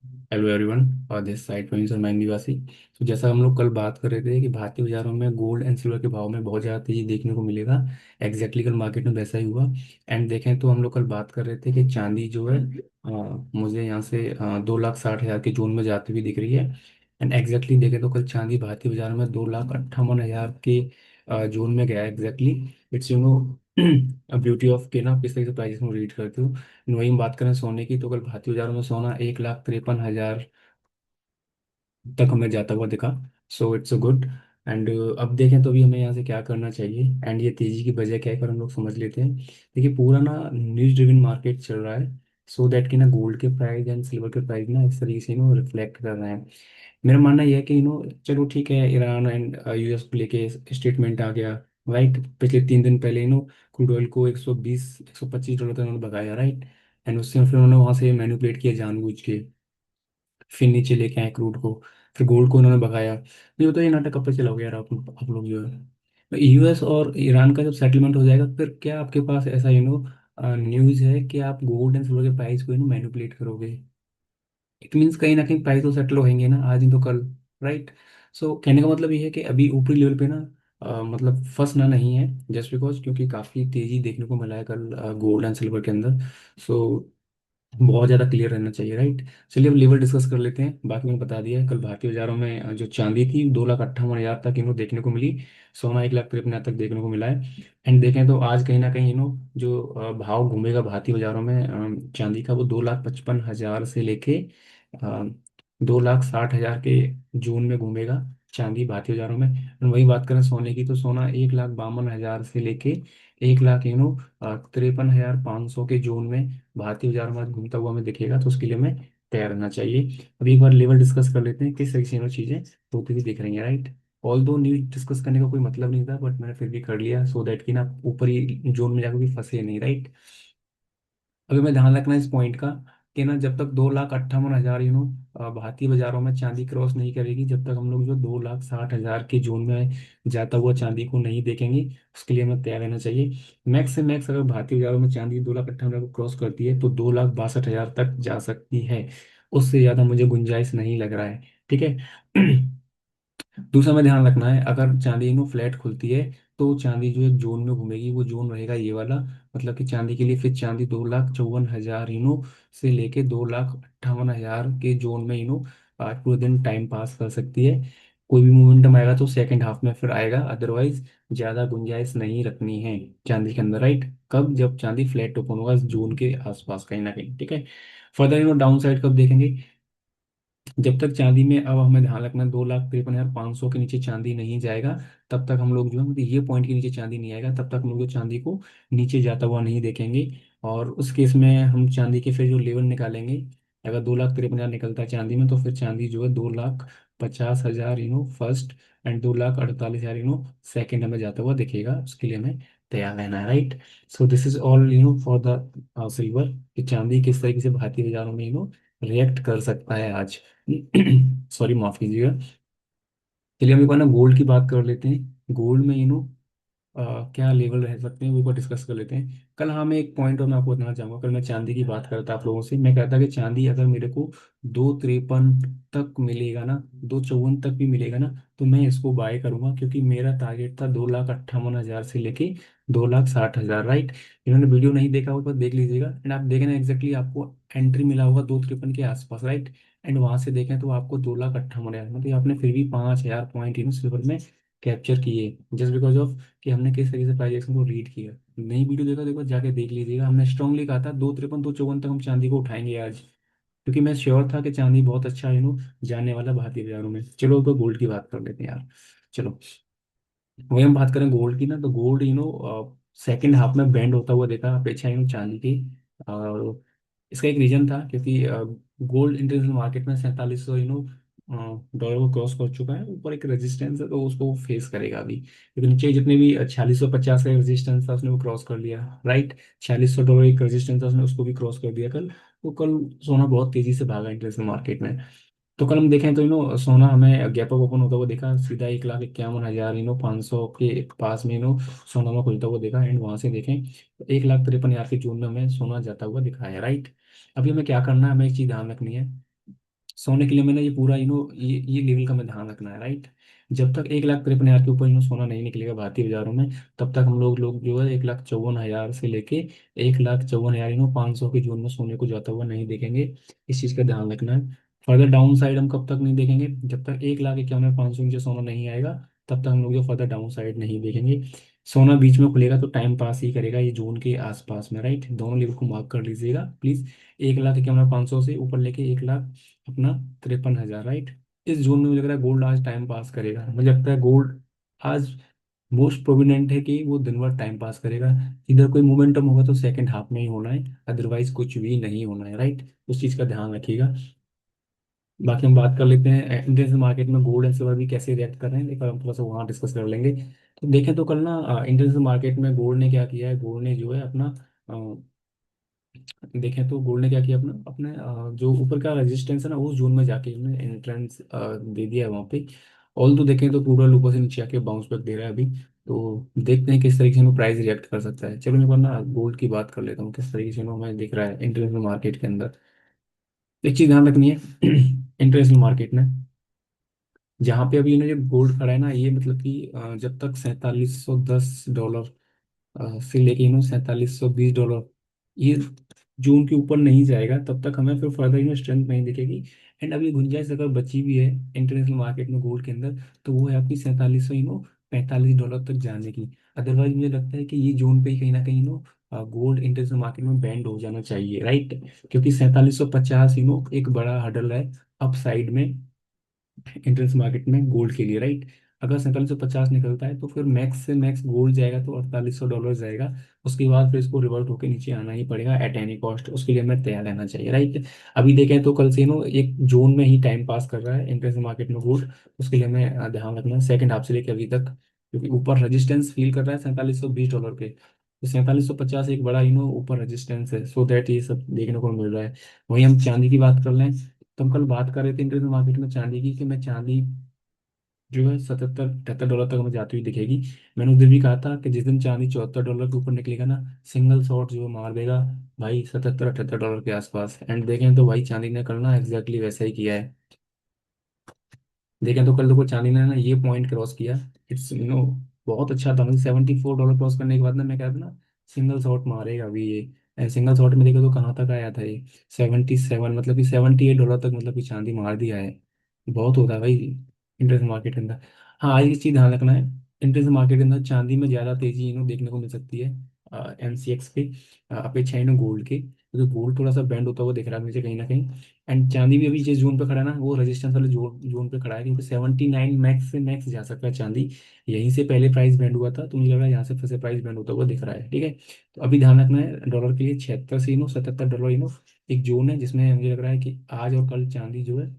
Hello everyone, और this side province और मैं निवासी। तो जैसा हम लोग कल बात कर रहे थे कि भारतीय बाजारों में गोल्ड एंड सिल्वर के भाव में बहुत ज़्यादा तेजी देखने को मिलेगा। एग्जैक्टली कल मार्केट में वैसा ही हुआ। एंड देखें तो हम लोग कल बात कर रहे थे कि चांदी जो है मुझे यहाँ से 2,60,000 के जोन में जाती हुई दिख रही है। एंड एग्जैक्टली देखें तो कल चांदी भारतीय बाजार में 2,58,000 के जोन में गया एग्जैक्टली। इट्स ब्यूटी ऑफ के ना किस तरीके से प्राइस में रीड करते हो। वहीं हम बात करें सोने की, तो कल भारतीय बाजारों में सोना 1,53,000 तक हमें जाता हुआ दिखा। So it's a good. And अब देखें तो अभी हमें यहाँ से क्या करना चाहिए एंड ये तेजी की वजह क्या है, एक बार हम लोग समझ लेते हैं। देखिए, पूरा ना न्यूज ड्रिवन मार्केट चल रहा है। सो दैट कि ना गोल्ड के प्राइस एंड सिल्वर के प्राइस ना इस तरीके से रिफ्लेक्ट कर रहे हैं। मेरा मानना यह है कि चलो ठीक है, ईरान एंड यूएस को लेके स्टेटमेंट आ गया। राइट, पिछले 3 दिन पहले क्रूड ऑयल को 120 125 डॉलर तक उन्होंने भगाया। राइट, एंड उससे फिर उन्होंने वहां से मैनिपुलेट किया जानबूझ के, फिर नीचे लेके आए क्रूड को, फिर गोल्ड को उन्होंने भगाया। नहीं होता, ये नाटक कब तक चलाओगे यार आप लोग जो है। यूएस और ईरान का जब सेटलमेंट हो जाएगा, फिर क्या आपके पास ऐसा न्यूज़ है कि आप गोल्ड एंड सिल्वर के प्राइस को मैनिपुलेट करोगे? इट मीन्स कहीं ना कहीं प्राइस तो सेटल होंगे ना, आज नहीं तो कल। राइट। सो कहने का मतलब ये है कि अभी ऊपरी लेवल पे ना मतलब फंसना नहीं है, जस्ट बिकॉज क्योंकि काफ़ी तेजी देखने को मिला है कल गोल्ड एंड सिल्वर के अंदर। सो बहुत ज़्यादा क्लियर रहना चाहिए। राइट। चलिए अब लेवल डिस्कस कर लेते हैं। बाकी मैंने बता दिया है, कल भारतीय बाजारों में जो चांदी थी 2,58,000 तक देखने को मिली। सोना 1,53,000 तक देखने को मिला है। एंड देखें तो आज कहीं ना कहीं जो भाव घूमेगा भारतीय बाजारों में चांदी का, वो 2,55,000 से लेके 2,60,000 के जोन में घूमेगा चांदी भारतीय बाजारों में। वही बात करें सोने की, तो सोना 1,52,000 से लेके 1,00,000 53,500 के जोन में भारतीय बाजार में आज घूमता हुआ हमें दिखेगा। तो उसके लिए हमें तैयार रहना चाहिए। अभी एक बार लेवल डिस्कस कर लेते हैं किस तरीके से चीज़ें होती हुई दिख रही हैं। राइट। ऑल दो न्यूज डिस्कस करने का कोई मतलब नहीं था, बट मैंने फिर भी कर लिया सो दैट कि ना ऊपरी जोन में जाकर भी फंसे नहीं। राइट। अभी मैं ध्यान रखना इस पॉइंट का कि ना जब तक 2,58,000 भारतीय बाजारों में चांदी क्रॉस नहीं करेगी, जब तक हम लोग जो 2,60,000 के जोन में जाता हुआ चांदी को नहीं देखेंगे, उसके लिए हमें तैयार रहना चाहिए। मैक्स से मैक्स अगर भारतीय बाजारों में चांदी 2,58,000 को क्रॉस करती है तो 2,62,000 तक जा सकती है। उससे ज़्यादा मुझे गुंजाइश नहीं लग रहा है। ठीक है। दूसरा में ध्यान रखना है, अगर चांदी फ्लैट खुलती है तो चांदी जो एक जोन में घूमेगी, वो जोन रहेगा ये वाला। मतलब कि चांदी के लिए फिर चांदी 2,54,000 से लेके 2,58,000 के जोन में आज पूरे दिन टाइम पास कर सकती है। कोई भी मोमेंटम आएगा तो सेकंड हाफ में फिर आएगा, अदरवाइज ज्यादा गुंजाइश नहीं रखनी है चांदी के अंदर। राइट, कब? जब चांदी फ्लैट ओपन होगा इस जोन के आसपास कहीं ना कहीं। ठीक है। फर्दर डाउन साइड कब देखेंगे? जब तक चांदी में, अब हमें ध्यान रखना, 2,53,500 के नीचे चांदी नहीं जाएगा, तब तक हम लोग जो है मतलब ये पॉइंट के नीचे चांदी नहीं आएगा, तब तक हम लोग जो चांदी को नीचे जाता हुआ नहीं देखेंगे। और उस केस में हम चांदी के फिर जो लेवल निकालेंगे, अगर 2,53,000 निकलता है चांदी में, तो फिर चांदी जो है 2,50,000 फर्स्ट, एंड 2,48,000 सेकेंड हमें जाता हुआ दिखेगा। उसके लिए हमें तैयार रहना है। Right. So this is all for the silver, कि चांदी किस तरीके से भारतीय बाजारों में रिएक्ट कर सकता है आज। सॉरी, माफ कीजिएगा। चलिए हम एक बार ना गोल्ड की बात कर लेते हैं। गोल्ड में क्या लेवल रह सकते हैं वो एक बार डिस्कस कर लेते हैं। कल हाँ, मैं एक पॉइंट और मैं आपको बताना चाहूंगा। कल मैं चांदी की बात करता आप लोगों से, मैं कहता कि चांदी अगर मेरे को 2,53 तक मिलेगा ना, 2,54 तक भी मिलेगा ना, तो मैं इसको बाय करूंगा, क्योंकि मेरा टारगेट था 2,58,000 से लेके 2,60,000। राइट। इन्होंने वीडियो नहीं देखा हो तो देख लीजिएगा, एंड आप देखें ना एग्जैक्टली आपको एंट्री मिला होगा 2,53 के आसपास। राइट। एंड वहां से देखें तो आपको 2,58,000, मतलब आपने फिर भी 5,000 पॉइंट सिल्वर में कैप्चर किए, जस्ट बिकॉज ऑफ कि हमने किस तरीके से प्राइस एक्शन को रीड किया। नई वीडियो देखा देखो, जाके देख लीजिएगा। हमने स्ट्रांगली कहा था 2,53 2,54 तक हम चांदी को उठाएंगे आज, क्योंकि मैं श्योर था कि चांदी बहुत अच्छा जाने वाला भारतीय बाजारों में। चलो तो गोल्ड की बात कर लेते हैं यार। चलो, वही हम बात करें गोल्ड की ना, तो गोल्ड सेकंड हाफ में बेंड होता हुआ देखा अपेक्षा चांदी की। और इसका एक रीजन था, क्योंकि गोल्ड इंटरनेशनल मार्केट में 4700 डॉलर को क्रॉस कर चुका है। ऊपर एक रेजिस्टेंस है, तो उसको वो फेस करेगा अभी, क्योंकि नीचे जितने भी 4650 का रेजिस्टेंस था उसने वो क्रॉस कर लिया। राइट। 4600 डॉलर एक रेजिस्टेंस था, उसने उसको भी क्रॉस कर दिया कल। तो कल सोना बहुत तेजी से भागा इंटरनेशनल मार्केट में। तो कल हम देखें तो सोना हमें गैप अप ओपन होता हुआ देखा, सीधा 1,51,000 500 के पास में सोना में खुलता हुआ देखा। एंड वहां से देखें तो 1,53,000 के जोन में हमें सोना जाता हुआ दिखा है। राइट। अभी हमें क्या करना है, हमें एक चीज ध्यान रखनी है। सोने के लिए मैंने ये पूरा ये लेवल का मैं ध्यान रखना है, राइट। जब तक 1,53,000 के ऊपर सोना नहीं निकलेगा भारतीय बाजारों में, तब तक हम लोग जो है 1,54,000 से लेके 1,54,000 500 के जोन में सोने को जाता हुआ नहीं देखेंगे। इस चीज़ का ध्यान रखना है। फर्दर डाउन साइड हम कब तक नहीं देखेंगे, जब तक 1,51,500 नीचे सोना नहीं आएगा, तब तक हम लोग जो फर्दर डाउन साइड नहीं देखेंगे। सोना बीच में खुलेगा तो टाइम पास ही करेगा ये जोन के आसपास में, राइट। दोनों लेवल को मार्क कर लीजिएगा प्लीज। 1,51,500 से ऊपर लेके 1,00,000 अपना 53,000, राइट। इस जोन में मुझे लग रहा है गोल्ड आज टाइम पास करेगा। मुझे लगता है गोल्ड आज मोस्ट प्रोविडेंट है कि वो दिन भर टाइम पास करेगा। इधर कोई मोमेंटम होगा तो सेकंड हाफ में ही होना है, अदरवाइज कुछ भी नहीं होना है, राइट। उस चीज़ का ध्यान रखिएगा। बाकी हम बात कर लेते हैं इंटरनेशनल मार्केट में गोल्ड एंड सिल्वर भी कैसे रिएक्ट कर रहे हैं, एक बार हम थोड़ा सा वहाँ डिस्कस कर लेंगे। तो देखें तो कल ना इंटरनेशनल मार्केट में गोल्ड ने क्या किया है, गोल्ड ने जो है अपना देखें तो गोल्ड ने क्या किया अपना अपने जो ऊपर का रेजिस्टेंस है ना, उस जोन में जाके हमने एंट्रेंस दे दिया है वहाँ पे। ऑल तो देखें तो पूरा ऊपर से नीचे आके बाउंस बैक दे रहा है अभी। तो देखते हैं किस तरीके से प्राइस रिएक्ट कर सकता है। चलो मैं एक बार ना गोल्ड की बात कर लेता हूँ, किस तरीके से हमें दिख रहा है इंटरनेशनल मार्केट के अंदर। एक चीज़ ध्यान रखनी है इंटरनेशनल मार्केट में जहाँ पे अभी जो गोल्ड खड़ा है ना, ये मतलब कि जब तक $4710 से लेके 4720 डॉलर ये जून के ऊपर नहीं जाएगा, तब तक हमें फिर फर्दर स्ट्रेंथ नहीं दिखेगी। एंड अभी गुंजाइश अगर बची भी है इंटरनेशनल मार्केट में गोल्ड के अंदर, तो वो है आपकी 4745 डॉलर तक जाने की। अदरवाइज मुझे लगता है कि ये जोन पे ही कहीं ना कहीं गोल्ड इंटरनेशनल मार्केट में बैंड हो जाना चाहिए, राइट। क्योंकि 4750 एक बड़ा हडल है अप साइड में इंटरेंस मार्केट में गोल्ड के लिए, राइट। अगर 4750 निकलता है तो फिर मैक्स से मैक्स गोल्ड जाएगा तो $4800 जाएगा। उसके बाद फिर इसको रिवर्ट होकर नीचे आना ही पड़ेगा एट एनी कॉस्ट, उसके लिए हमें तैयार रहना चाहिए, राइट। अभी देखें तो कल से एक जोन में ही टाइम पास कर रहा है इंटरेंस मार्केट में गोल्ड। उसके लिए हमें ध्यान रखना है सेकंड हाफ से लेकर अभी तक, क्योंकि ऊपर रेजिस्टेंस फील कर रहा है $4720 पे। तो 4750 एक बड़ा ऊपर रेजिस्टेंस है, सो दैट ये सब देखने को मिल रहा है। वहीं हम चांदी की बात कर लें, तो हम कल बात कर रहे थे इंटरनेशनल मार्केट में चांदी की, कि मैं चांदी जो है 77-78 डॉलर तक हमें जाती हुई दिखेगी। मैंने उस दिन भी कहा था कि जिस दिन चांदी $74 के ऊपर निकलेगा ना, सिंगल शॉट जो है मार देगा भाई 77-78 डॉलर के आसपास। एंड देखें तो भाई चांदी ने कल ना एग्जैक्टली वैसा ही किया है। देखें तो कल देखो चांदी ने ना ये पॉइंट क्रॉस किया। इट्स बहुत अच्छा था, मतलब $74 क्रॉस करने के बाद ना मैं कह रहा था ना सिंगल शॉट मारेगा अभी ये। सिंगल शॉट में देखो तो कहाँ तक आया था ये, 77, मतलब कि $78 तक, मतलब कि चांदी मार दिया है। बहुत होता है भाई इंटरेस्ट मार्केट के अंदर। हाँ, आज एक चीज ध्यान रखना है, इंटरेस्ट मार्केट के अंदर चांदी में ज्यादा तेजी देखने को मिल सकती है MCX पे अपेक्षा गोल्ड के, क्योंकि गोल्ड थोड़ा सा बैंड होता हुआ दिख रहा है मुझे कहीं ना कहीं। एंड चांदी भी अभी जिस जोन पे खड़ा है ना, वो रेजिस्टेंस वाले जोन जोन पे खड़ा है, क्योंकि 79 मैक्स से मैक्स जा सकता है चांदी। यहीं से पहले प्राइस बैंड हुआ था, तो मुझे लग रहा है यहाँ से फिर से प्राइस बैंड होता हुआ दिख रहा है, ठीक है। तो अभी ध्यान रखना है डॉलर के लिए 76 से 77 डॉलर एक जोन है जिसमें मुझे लग रहा है कि आज और कल चांदी जो है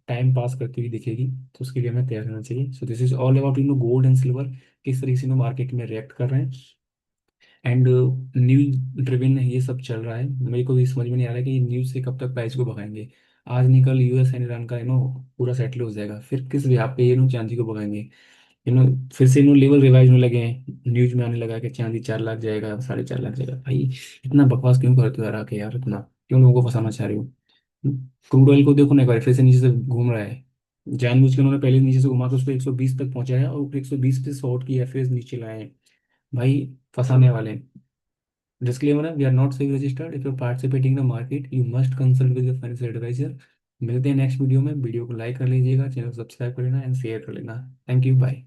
टाइम पास करती हुई दिखेगी। तो उसके लिए हमें तैयार रहना चाहिए। So this is all about gold and silver, किस तरीके से मार्केट में रिएक्ट कर रहे हैं। एंड न्यूज ड्रिवन ये सब चल रहा है, मेरे को भी समझ में नहीं आ रहा है कि न्यूज से कब तक प्राइस को भगाएंगे। आज निकल US एंड ईरान का पूरा सेटल हो जाएगा, फिर किस यहाँ पे चांदी को भगाएंगे। फिर से लेवल रिवाइज होने लगे हैं, न्यूज में आने लगा कि चांदी 4 लाख जाएगा, 4.5 लाख जाएगा। भाई इतना बकवास क्यों करते हो यार आके यार, इतना क्यों लोगों को फंसाना चाह रहे हो। क्रूड ऑयल को देखो ना एक बार, फिर से नीचे से घूम रहा है। जानबूझ के उन्होंने पहले नीचे से घुमा के उसको 120 तक पहुंचाया और 120 पे शॉर्ट किया, फिर नीचे लाए हैं। भाई फंसाने वाले हैं। Disclaimer, we are not SEBI registered. If you're participating in the market, you must consult with your financial advisor. मिलते हैं नेक्स्ट वीडियो में। वीडियो को लाइक कर लीजिएगा, चैनल सब्सक्राइब कर लेना एंड शेयर कर लेना। Thank you, bye.